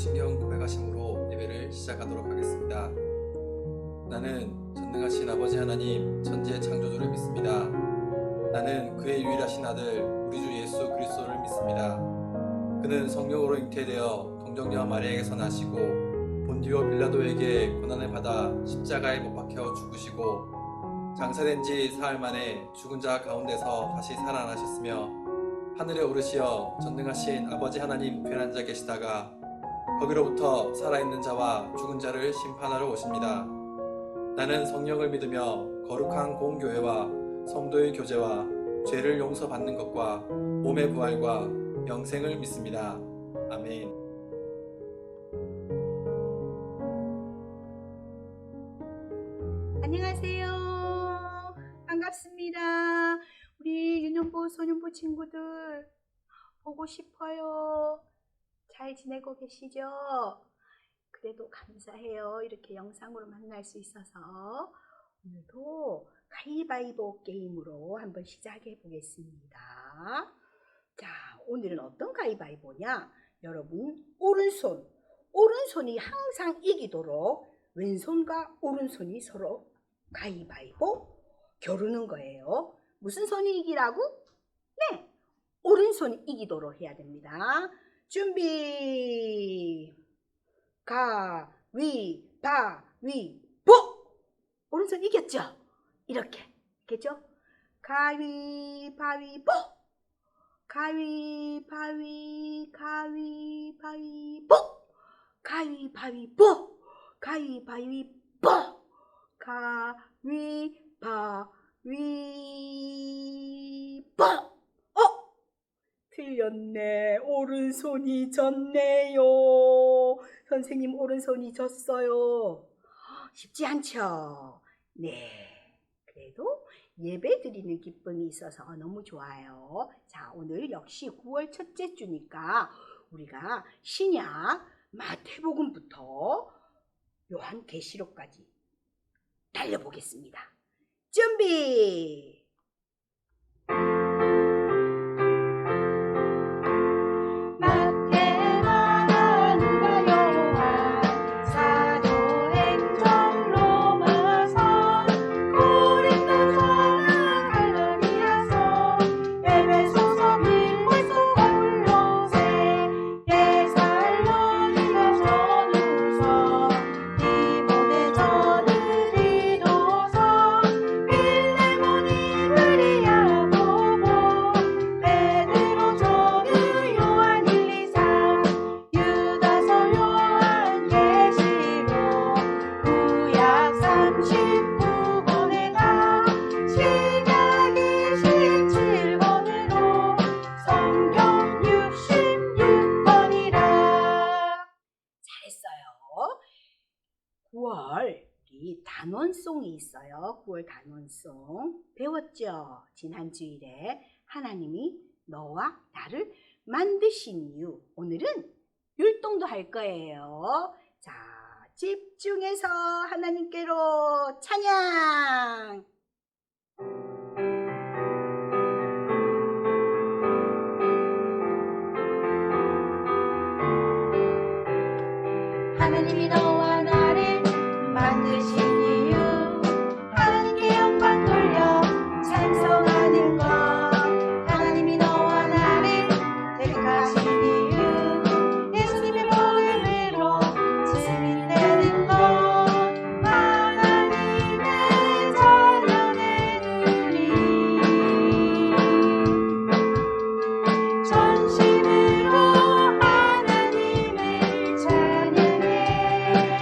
무신경 고백하심으로 예배를 시작하도록 하겠습니다. 나는 전능하신 아버지 하나님 천지의 창조주를 믿습니다. 나는 그의 유일하신 아들 우리 주 예수 그리스도를 믿습니다. 그는 성령으로 잉태되어 동정녀 마리아에게서 나시고 본디오 빌라도에게 고난을 받아 십자가에 못 박혀 죽으시고 장사된 지 사흘 만에 죽은 자 가운데서 다시 살아나셨으며 하늘에 오르시어 전능하신 아버지 하나님 우편한 자 계시다가 거기로부터 살아있는 자와 죽은 자를 심판하러 오십니다. 나는 성령을 믿으며 거룩한 공교회와 성도의 교제와 죄를 용서받는 것과 몸의 부활과 영생을 믿습니다. 아멘. 안녕하세요. 반갑습니다. 우리 유년부 소년부 친구들 보고 싶어요. 잘 지내고 계시죠? 그래도 감사해요. 이렇게 영상으로 만날 수 있어서. 오늘도 가위바위보 게임으로 한번 시작해 보겠습니다. 자, 오늘은 어떤 가위바위보냐? 여러분, 오른손이 항상 이기도록 왼손과 오른손이 서로 가위바위보 겨루는 거예요. 무슨 손이 이기라고? 네, 오른손이 이기도록 해야 됩니다. 준비. 가위바위보. 오른손 이겼죠? 이렇게 이겼죠? 가위바위보. 가위바위보. 가위바위보. 틀렸네. 오른손이 졌네요. 선생님 오른손이 졌어요. 쉽지 않죠? 네. 그래도 예배 드리는 기쁨이 있어서 너무 좋아요. 자, 오늘 역시 9월 첫째 주니까 우리가 신약 마태복음부터 요한계시록까지 달려보겠습니다. 준비! 단원송이 있어요. 9월 단원송 배웠죠? 지난 주일에 하나님이 너와 나를 만드신 이유. 오늘은 율동도 할 거예요. 자, 집중해서 하나님께로 찬양. 하나님이 너와 나를 만드신 이유, 하나님께 영광 돌려 찬송하는 것. 하나님이 너와 나를 택하신 이유, 예수님의 보혈로 증인 되는 것. 하나님의 자녀의 눈이 전심으로 하나님을 찬양해.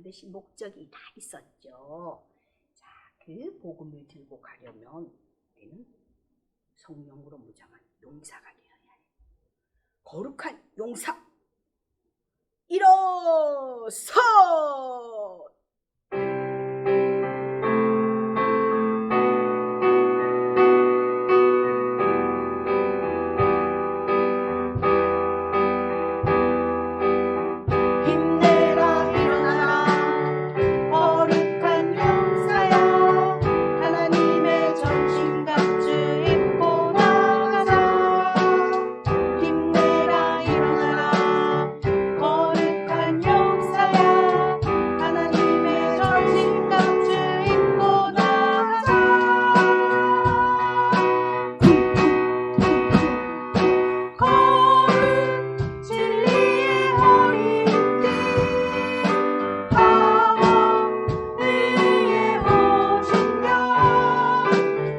반드시 목적이 다 있었죠. 자, 그 복음을 들고 가려면 우리는 성령으로 무장한 용사가 되어야 해요. 거룩한 용사, 일어서! 힘내라 일어나라 거룩한 용사야 하나님의 전신갑주 입고 나가자 힘내라 일어나라 거룩한 용사야 하나님의 전신갑주 입고 나가자 거룩 진리의 허리띠 하와 의의 호신경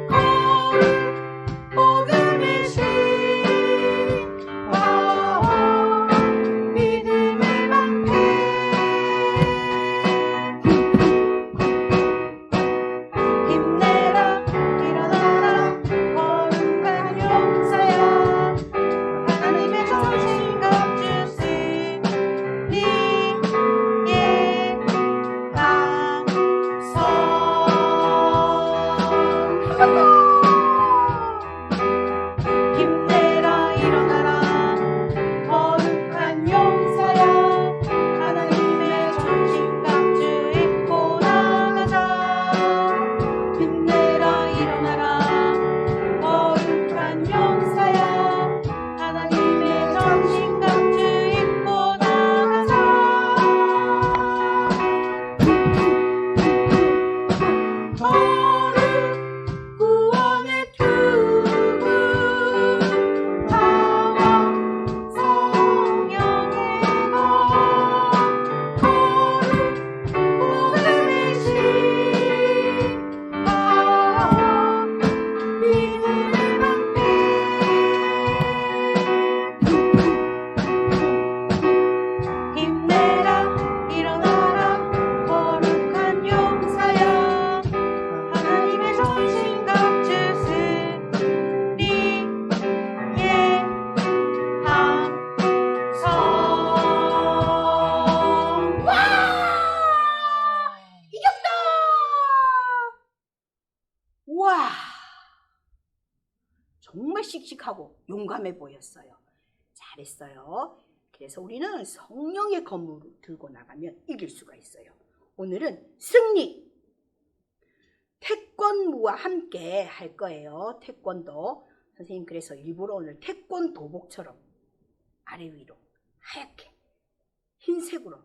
거룩 복음의 신 하와 믿음의 방패 힘내라 일어나라 거룩한 용사야 하나님의 전신갑주 쓰니 예 강성 힘내라 일어나라 거룩한 용사야 하나님의 전신갑주 입고 나가자 힘내라 일어나라 거룩한 용사야 하나님의 전신갑주 입고 나가자 거룩 구원의 투구 하와 성령의 것 거룩 복음의 신 하와 믿음의 방패 힘내라 일어나라 거룩한 용사야 하나님의 전신갑주 쓰니 예 강성 와 이겼다 와! 정말 씩씩하고 용감해 보였어요. 잘했어요. 그래서 우리는 성령의 검을 들고 나가면 이길 수가 있어요. 오늘은 승리! 태권무와 함께 할 거예요. 태권도. 선생님 그래서 일부러 오늘 태권도복처럼 아래 위로 하얗게 흰색으로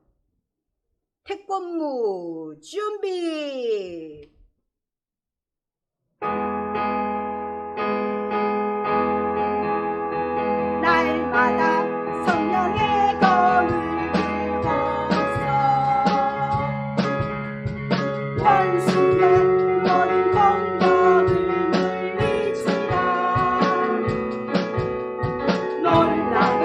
태권무 준비! 날마다 성령의 검을 들고서 원수의 모든 공격을 물리치라 놀라운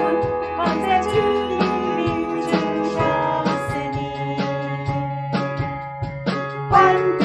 권세 주님이 주셨으니 완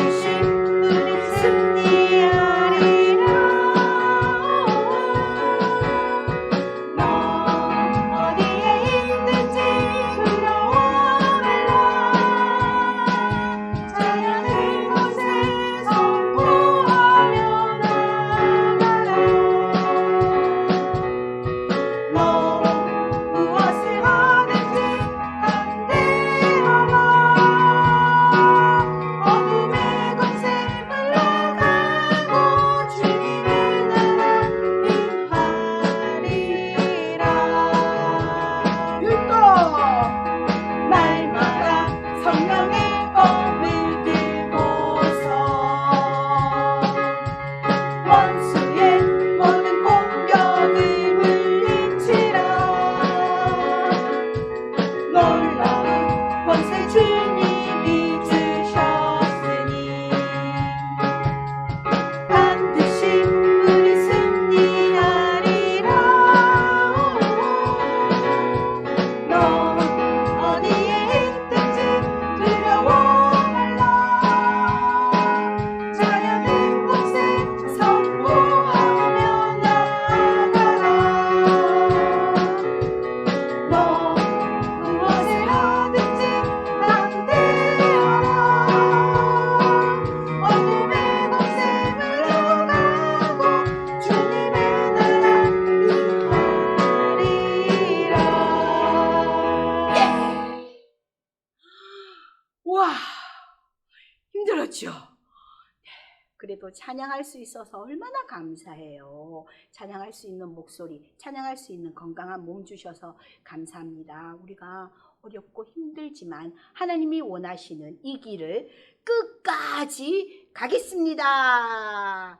그래도 찬양할 수 있어서 얼마나 감사해요. 찬양할 수 있는 목소리, 찬양할 수 있는 건강한 몸 주셔서 감사합니다. 우리가 어렵고 힘들지만 하나님이 원하시는 이 길을 끝까지 가겠습니다.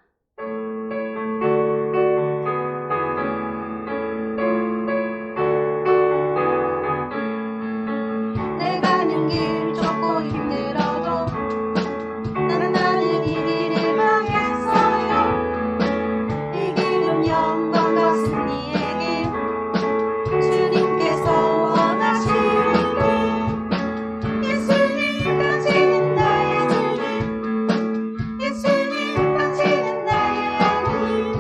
내 가는 길 좁고 힘들어도 나는 이 길을 가겠어요. 이 길은 영광과 승리의 길, 주님께서 원하시는 길. 예수님 당신은 나의 주님, 예수님 당신은 나의 하나님.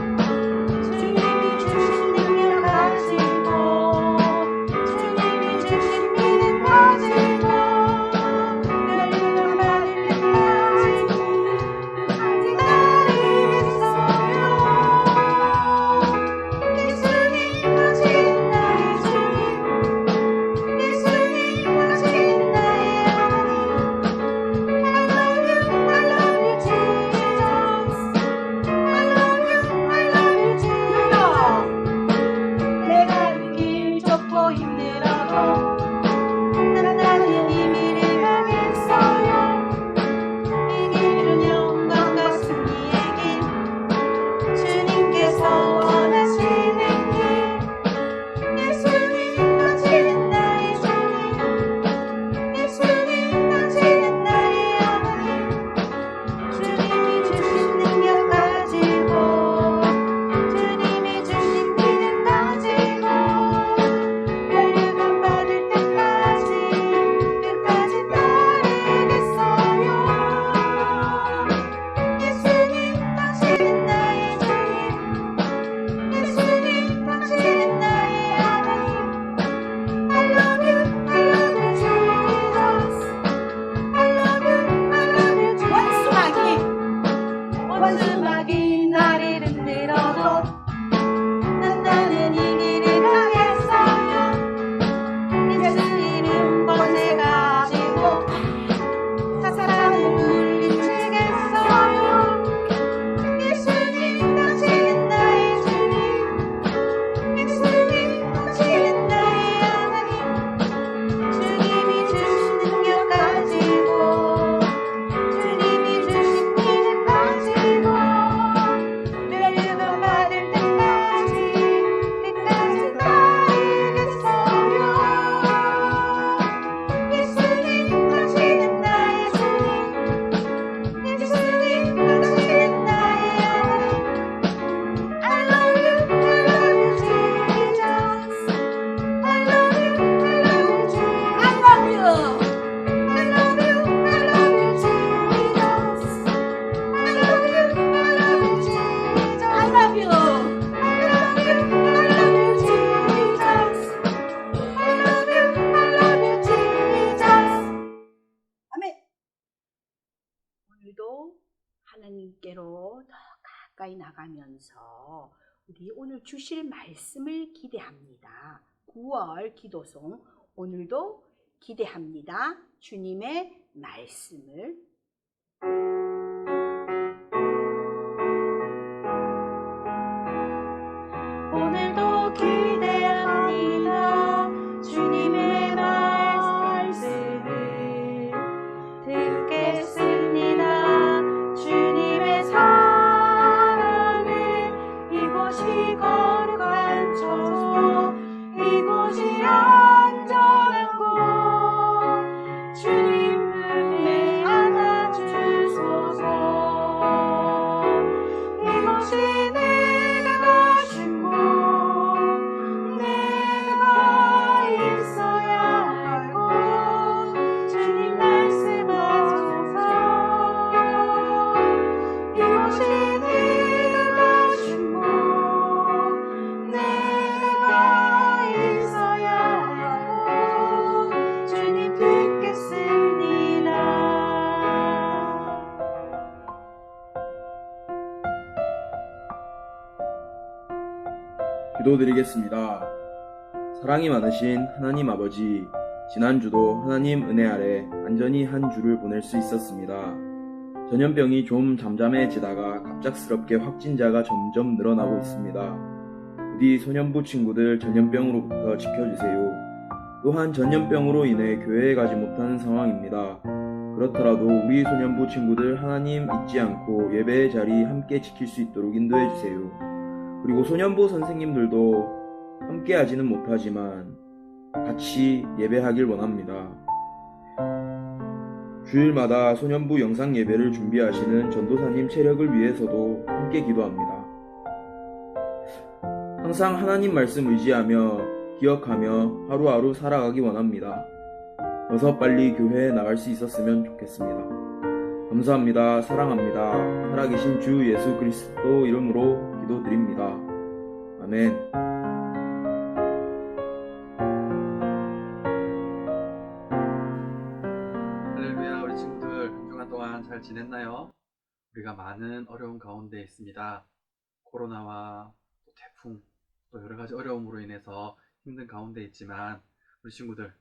주님이 주신 능력 가지고, 주님이 주신 믿음 가지고, 열리는 말을 끝까지 기다리겠어요. 예수님 당신은 나의 주님, 예수님 당신은 나의 하나님. I love you, Jesus. I love you, I love you, Jesus. 내가 길 좁고 힘들어도 나는 이 길을 가겠어요. 이 길은 영광과 승리의 길, 주님께서 원하시는 길. 예수님 당신은 나의 주님, 예수님 당신은 나의 하나님. 주님이 주신 능력 가지고, 주님이 주신 믿음 가지고, 열려가 받을 때까지 끝까지 따르겠어요. 예수님 당신은 나의 주님, 예수님 당신은 나의 하나님. I love you, Jesus. I love you, Jesus. 원수막이 나를 흔들어도 나는 이 길을 가겠어요. 예수 이름 번세 가지고 사사람을 물리치겠어요. 예수님 당신은 나의 주님, 예수님 당신은 나의 하나님. 주님이 주신 능력 가지고, 주님이 주신 믿음 가지고, 멸류관 받을 때까지 끝까지 따르겠어요. 예수님 당신은 나의 주님, 예수님 당신은 나의 하나님. I love you, Jesus. I love you, Jesus. I love you. I love you, Jesus. I love you, Jesus. I love you. I love you, Jesus. I love you, Jesus. 아멘. 오늘도 하나님께로 더 가까이 나가면서 우리 오늘 주실 말씀을 기대합니다. 9월 기도송 오늘도 기대합니다. 주님의 말씀을. 오늘도 기대합니다. 주님의 말씀을 듣겠습니다. 주님의 사랑을 이곳이 거룩한 처소, 이곳이 안전한 곳, 주님 품에 안아주소서. 이곳이 내가 거신 곳, 내가 있어야 할 곳, 주님 말씀하소서. 이곳이 내가 거신 곳, 내가 있어야 할 곳, 주님 듣겠습니다. 기도드리겠습니다. 사랑이 많으신 하나님 아버지, 지난주도 하나님 은혜 아래 안전히 한 주를 보낼 수 있었습니다. 전염병이 좀 잠잠해지다가 갑작스럽게 확진자가 점점 늘어나고 있습니다. 부디 소년부 친구들 전염병으로부터 지켜주세요. 또한 전염병으로 인해 교회에 가지 못하는 상황입니다. 그렇더라도 우리 소년부 친구들 하나님 잊지 않고 예배의 자리 함께 지킬 수 있도록 인도해 주세요. 그리고 소년부 선생님들도 함께 하지는 못하지만 같이 예배하길 원합니다. 주일마다 소년부 영상 예배를 준비하시는 전도사님 체력을 위해서도 함께 기도합니다. 항상 하나님 말씀 의지하며 기억하며 하루하루 살아가기 원합니다. 어서 빨리 교회에 나갈 수 있었으면 좋겠습니다. 감사합니다. 사랑합니다. 살아계신 주 예수 그리스도 이름으로 기도드립니다. 아멘. 할렐루야, 우리 친구들 한 주간 동안 잘 지냈나요? 우리가 많은 어려움 가운데 있습니다. 코로나와 또 태풍, 또 여러 가지 어려움으로 인해서 힘든 가운데 있지만 우리 친구들,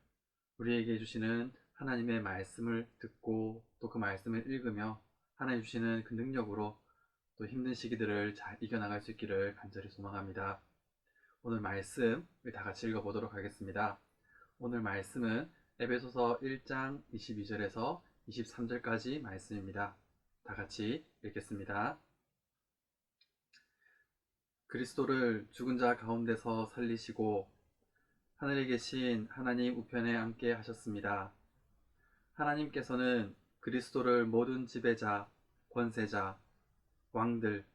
우리에게 주시는 하나님의 말씀을 듣고 또 그 말씀을 읽으며 하나님 주시는 그 능력으로 또 힘든 시기들을 잘 이겨나갈 수 있기를 간절히 소망합니다. 오늘 말씀 다 같이 읽어보도록 하겠습니다. 오늘 말씀은 에베소서 1장 22절에서 23절까지 말씀입니다. 다 같이 읽겠습니다. 그리스도를 죽은 자 가운데서 살리시고 하늘에 계신 하나님 우편에 앉게 하셨습니다. 하나님께서는 그리스도를 모든 지배자, 권세자, 왕들,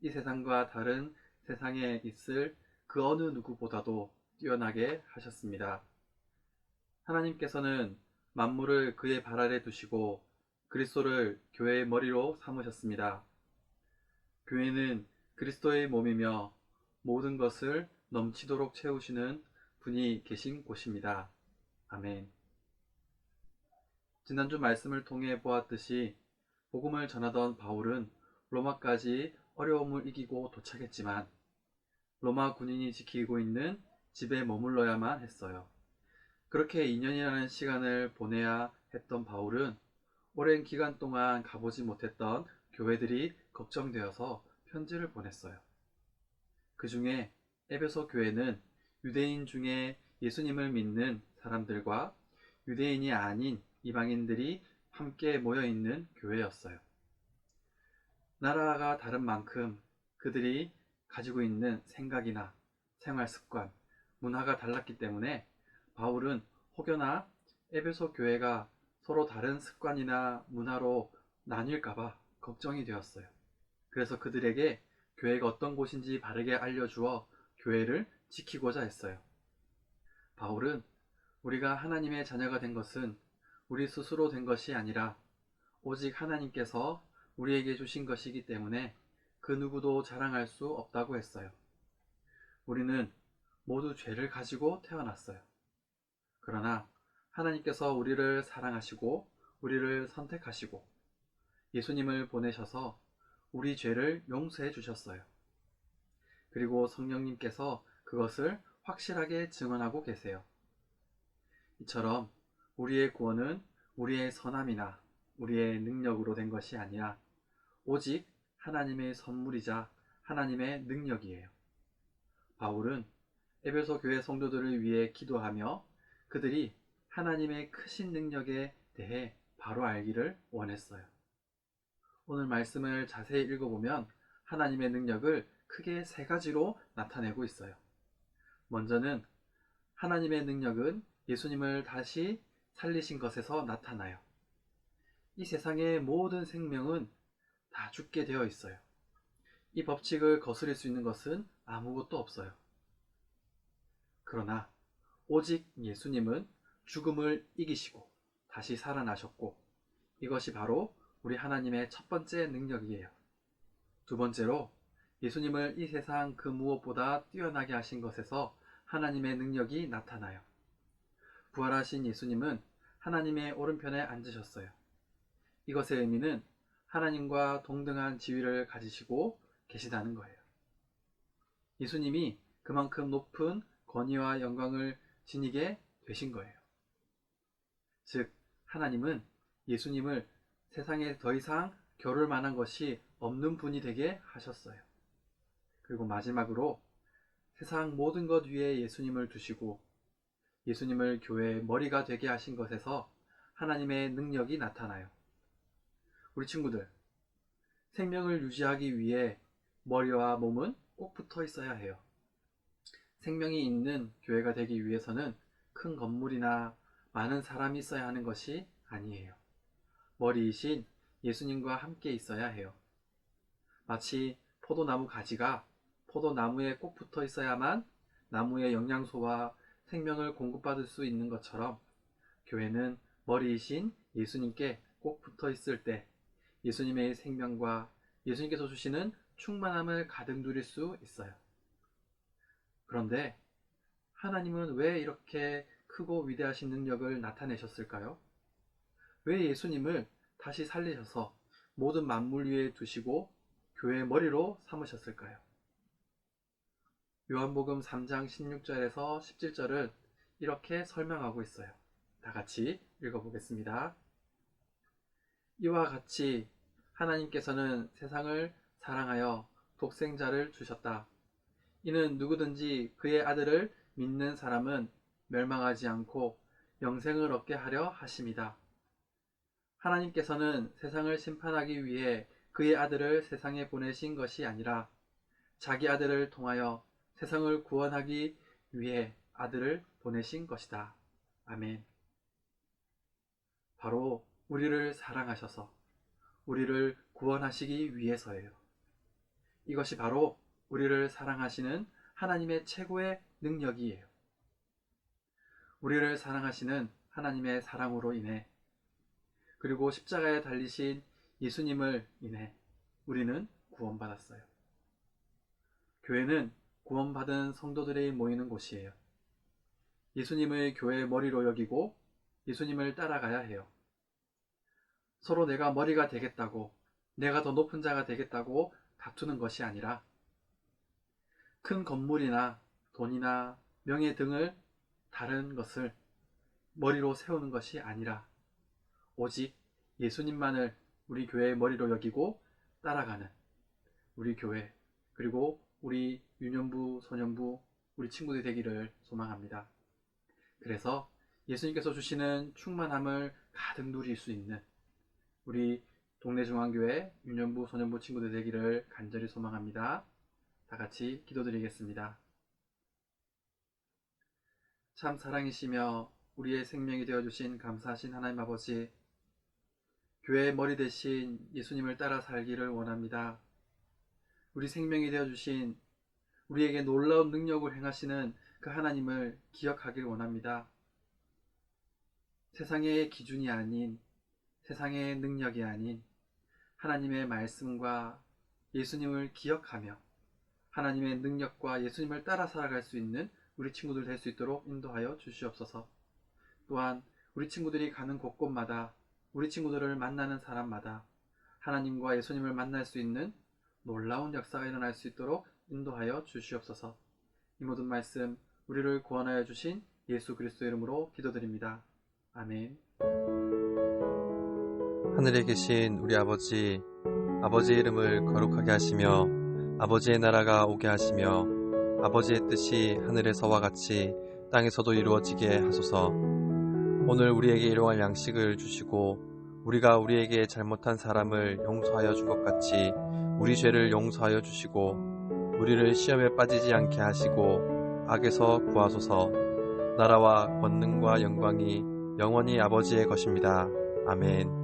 이 세상과 다른 세상에 있을 그 어느 누구보다도 뛰어나게 하셨습니다. 하나님께서는 만물을 그의 발 아래 두시고 그리스도를 교회의 머리로 삼으셨습니다. 교회는 그리스도의 몸이며 모든 것을 넘치도록 채우시는 분이 계신 곳입니다. 아멘. 지난주 말씀을 통해 보았듯이 복음을 전하던 바울은 로마까지 어려움을 이기고 도착했지만 로마 군인이 지키고 있는 집에 머물러야만 했어요. 그렇게 2년이라는 시간을 보내야 했던 바울은 오랜 기간 동안 가보지 못했던 교회들이 걱정되어서 편지를 보냈어요. 그 중에 에베소 교회는 유대인 중에 예수님을 믿는 사람들과 유대인이 아닌 이방인들이 함께 모여있는 교회였어요. 나라가 다른 만큼 그들이 가지고 있는 생각이나 생활 습관, 문화가 달랐기 때문에 바울은 혹여나 에베소 교회가 서로 다른 습관이나 문화로 나뉠까봐 걱정이 되었어요. 그래서 그들에게 교회가 어떤 곳인지 바르게 알려주어 교회를 지키고자 했어요. 바울은 우리가 하나님의 자녀가 된 것은 우리 스스로 된 것이 아니라 오직 하나님께서 우리에게 주신 것이기 때문에 그 누구도 자랑할 수 없다고 했어요. 우리는 모두 죄를 가지고 태어났어요. 그러나 하나님께서 우리를 사랑하시고 우리를 선택하시고 예수님을 보내셔서 우리 죄를 용서해 주셨어요. 그리고 성령님께서 그것을 확실하게 증언하고 계세요. 이처럼 우리의 구원은 우리의 선함이나 우리의 능력으로 된 것이 아니라 오직 하나님의 선물이자 하나님의 능력이에요. 바울은 에베소 교회 성도들을 위해 기도하며 그들이 하나님의 크신 능력에 대해 바로 알기를 원했어요. 오늘 말씀을 자세히 읽어보면 하나님의 능력을 크게 세 가지로 나타내고 있어요. 먼저는 하나님의 능력은 예수님을 다시 살리신 것에서 나타나요. 이 세상의 모든 생명은 다 죽게 되어 있어요. 이 법칙을 거스릴 수 있는 것은 아무것도 없어요. 그러나 오직 예수님은 죽음을 이기시고 다시 살아나셨고 이것이 바로 우리 하나님의 첫 번째 능력이에요. 두 번째로 예수님을 이 세상 그 무엇보다 뛰어나게 하신 것에서 하나님의 능력이 나타나요. 부활하신 예수님은 하나님의 오른편에 앉으셨어요. 이것의 의미는 하나님과 동등한 지위를 가지시고 계시다는 거예요. 예수님이 그만큼 높은 권위와 영광을 지니게 되신 거예요. 즉, 하나님은 예수님을 세상에 더 이상 겨룰 만한 것이 없는 분이 되게 하셨어요. 그리고 마지막으로 세상 모든 것 위에 예수님을 두시고 예수님을 교회의 머리가 되게 하신 것에서 하나님의 능력이 나타나요. 우리 친구들, 생명을 유지하기 위해 머리와 몸은 꼭 붙어 있어야 해요. 생명이 있는 교회가 되기 위해서는 큰 건물이나 많은 사람이 있어야 하는 것이 아니에요. 머리이신 예수님과 함께 있어야 해요. 마치 포도나무 가지가 포도나무에 꼭 붙어 있어야만 나무의 영양소와 생명을 공급받을 수 있는 것처럼 교회는 머리이신 예수님께 꼭 붙어 있을 때 예수님의 생명과 예수님께서 주시는 충만함을 가득 누릴 수 있어요. 그런데 하나님은 왜 이렇게 크고 위대하신 능력을 나타내셨을까요? 왜 예수님을 다시 살리셔서 모든 만물 위에 두시고 교회의 머리로 삼으셨을까요? 요한복음 3장 16절에서 17절은 이렇게 설명하고 있어요. 다 같이 읽어보겠습니다. 이와 같이 하나님께서는 세상을 사랑하여 독생자를 주셨다. 이는 누구든지 그의 아들을 믿는 사람은 멸망하지 않고 영생을 얻게 하려 하심이다. 하나님께서는 세상을 심판하기 위해 그의 아들을 세상에 보내신 것이 아니라 자기 아들을 통하여 세상을 구원하기 위해 아들을 보내신 것이다. 아멘. 바로 우리를 사랑하셔서 우리를 구원하시기 위해서예요. 이것이 바로 우리를 사랑하시는 하나님의 최고의 능력이에요. 우리를 사랑하시는 하나님의 사랑으로 인해 그리고 십자가에 달리신 예수님을 인해 우리는 구원받았어요. 교회는 구원받은 성도들이 모이는 곳이에요. 예수님을 교회의 머리로 여기고 예수님을 따라가야 해요. 서로 내가 머리가 되겠다고, 내가 더 높은 자가 되겠다고 다투는 것이 아니라 큰 건물이나 돈이나 명예 등을 다른 것을 머리로 세우는 것이 아니라 오직 예수님만을 우리 교회의 머리로 여기고 따라가는 우리 교회, 그리고 우리 유년부, 소년부, 우리 친구들이 되기를 소망합니다. 그래서 예수님께서 주시는 충만함을 가득 누릴 수 있는 우리 동네 중앙교회 유년부, 소년부 친구들 되기를 간절히 소망합니다. 다 같이 기도드리겠습니다. 참 사랑이시며 우리의 생명이 되어주신 감사하신 하나님 아버지, 교회의 머리 대신 예수님을 따라 살기를 원합니다. 우리 생명이 되어주신 우리에게 놀라운 능력을 행하시는 그 하나님을 기억하길 원합니다. 세상의 기준이 아닌, 세상의 능력이 아닌 하나님의 말씀과 예수님을 기억하며 하나님의 능력과 예수님을 따라 살아갈 수 있는 우리 친구들 될 수 있도록 인도하여 주시옵소서. 또한 우리 친구들이 가는 곳곳마다 우리 친구들을 만나는 사람마다 하나님과 예수님을 만날 수 있는 놀라운 역사가 일어날 수 있도록 인도하여 주시옵소서. 이 모든 말씀 우리를 구원하여 주신 예수 그리스도 이름으로 기도드립니다. 아멘. 하늘에 계신 우리 아버지, 아버지의 이름을 거룩하게 하시며 아버지의 나라가 오게 하시며 아버지의 뜻이 하늘에서와 같이 땅에서도 이루어지게 하소서. 오늘 우리에게 일용할 양식을 주시고 우리가 우리에게 잘못한 사람을 용서하여 준 것 같이 우리 죄를 용서하여 주시고 우리를 시험에 빠지지 않게 하시고 악에서 구하소서. 나라와 권능과 영광이 영원히 아버지의 것입니다. 아멘.